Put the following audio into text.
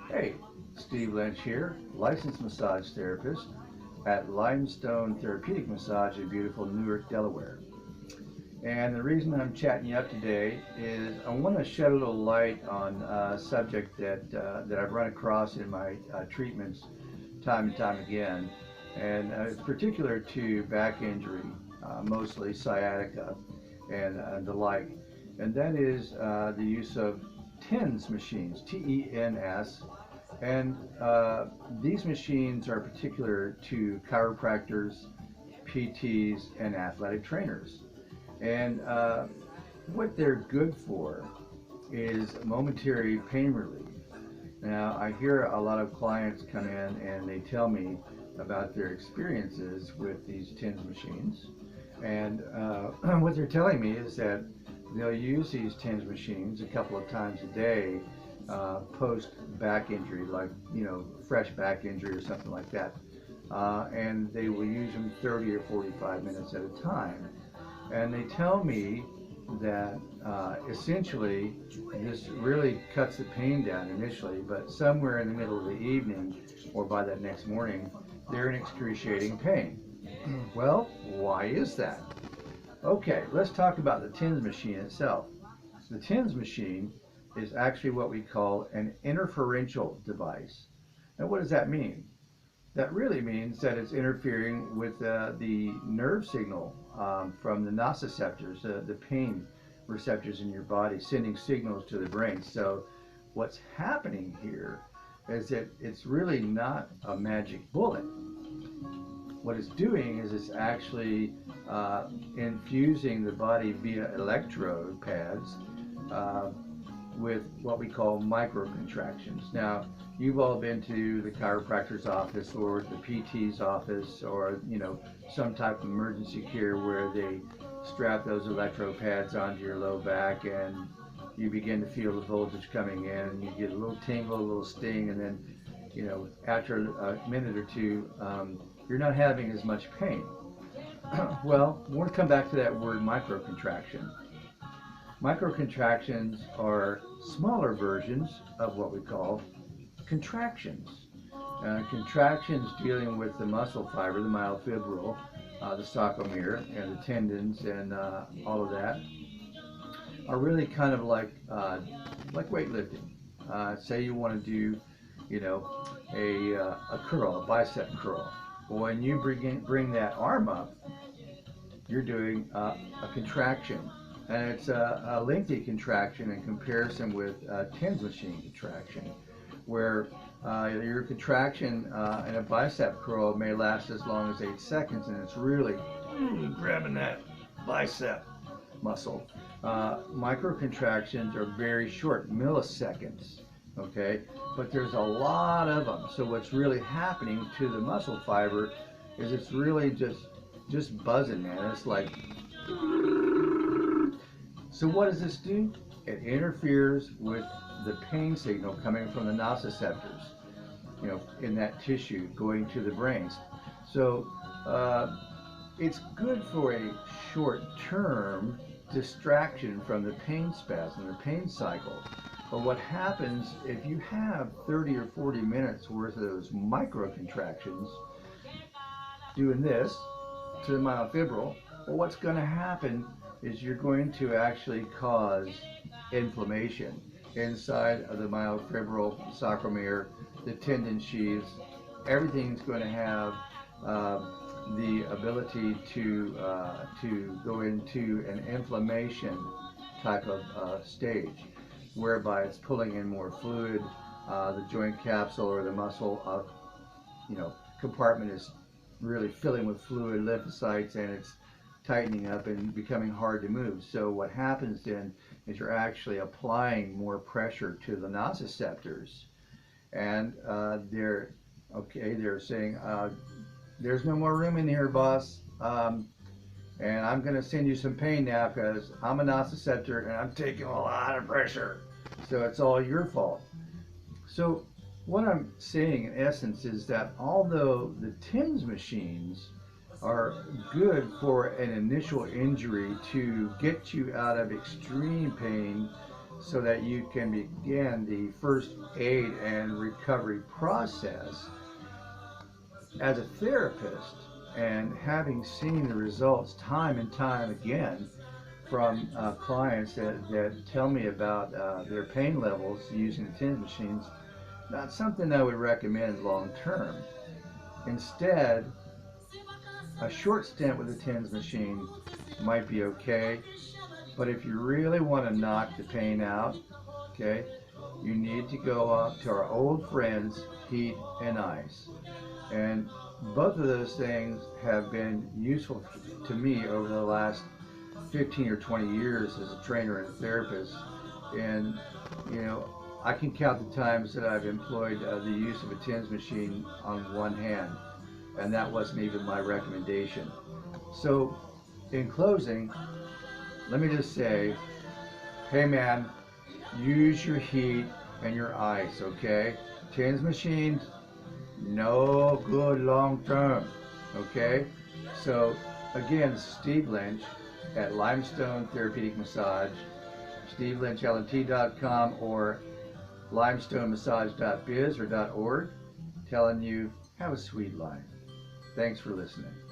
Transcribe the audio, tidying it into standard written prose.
Hey, Steve Lynch here, licensed massage therapist at Limestone Therapeutic Massage in beautiful Newark, Delaware. And the reason I'm chatting you up today is I want to shed a little light on a subject that I've run across in my treatments time and time again, and it's particular to back injury, mostly sciatica and the like. And that is the use of TENS machines, TENS, and these machines are particular to chiropractors, PTs, and athletic trainers. And what they're good for is momentary pain relief. Now, I hear a lot of clients come in and they tell me about their experiences with these TENS machines. And what they're telling me is that they'll use these TENS machines a couple of times a day post back injury, like, fresh back injury or something like that. And they will use them 30 or 45 minutes at a time. And they tell me that essentially this really cuts the pain down initially, but somewhere in the middle of the evening or by that next morning, they're in excruciating pain. Well, why is that? Okay, let's talk about the TENS machine itself. The TENS machine is actually what we call an interferential device. Now, what does that mean? That really means that it's interfering with the nerve signal from the nociceptors, the pain receptors in your body, sending signals to the brain. So, what's happening here is that it's really not a magic bullet. What it's doing is it's actually infusing the body via electrode pads uh, with what we call microcontractions. Now, you've all been to the chiropractor's office or the PT's office or, some type of emergency care where they strap those electrode pads onto your low back and you begin to feel the voltage coming in and you get a little tingle, a little sting, and then, after a minute or two, you're not having as much pain. Well, I want to come back to that word microcontraction. Microcontractions are smaller versions of what we call contractions. Contractions dealing with the muscle fiber, the myofibril, the sarcomere, and the tendons, and all of that, are really kind of like weightlifting. Say you want to do, a curl, a bicep curl. Well, when you bring that arm up, you're doing a contraction. And it's a lengthy contraction in comparison with a TENS machine contraction, where your contraction in a bicep curl may last as long as 8 seconds, and it's really grabbing that bicep muscle. Micro contractions are very short, milliseconds, okay? But there's a lot of them. So what's really happening to the muscle fiber is it's really just buzzing, man. It's like, so what does this do? It interferes with the pain signal coming from the nociceptors, in that tissue going to the brains. So it's good for a short-term distraction from the pain spasm, the pain cycle. But what happens if you have 30 or 40 minutes worth of those micro contractions doing this to the myofibril, well, what's going to happen is you're going to actually cause inflammation inside of the myofibril, sarcomere, the tendon sheaths. Everything's going to have the ability to go into an inflammation type of stage, whereby it's pulling in more fluid. The joint capsule or the muscle compartment is really filling with fluid, lymphocytes, and it's tightening up and becoming hard to move. So what happens then is you're actually applying more pressure to the nociceptors, and they're saying, there's no more room in here, boss, and I'm going to send you some pain now because I'm a nociceptor and I'm taking a lot of pressure. So it's all your fault. So what I'm saying in essence is that although the TENS machines are good for an initial injury to get you out of extreme pain so that you can begin the first aid and recovery process. As a therapist, and having seen the results time and time again from clients that tell me about their pain levels using the TENS machines, not something I would recommend long term. Instead, a short stint with the TENS machine might be okay, but if you really want to knock the pain out, okay, you need to go up to our old friends, heat and ice. And both of those things have been useful to me over the last 15 or 20 years as a trainer and therapist. And, you know, I can count the times that I've employed the use of a TENS machine on one hand, and that wasn't even my recommendation. So, in closing, let me just say, hey man, use your heat and your ice, okay? TENS machines, no good long term, okay? So again, this is Steve Lynch at Limestone Therapeutic Massage, SteveLynchLNT.com or limestonemassage.biz or .org, telling you have a sweet life. Thanks for listening.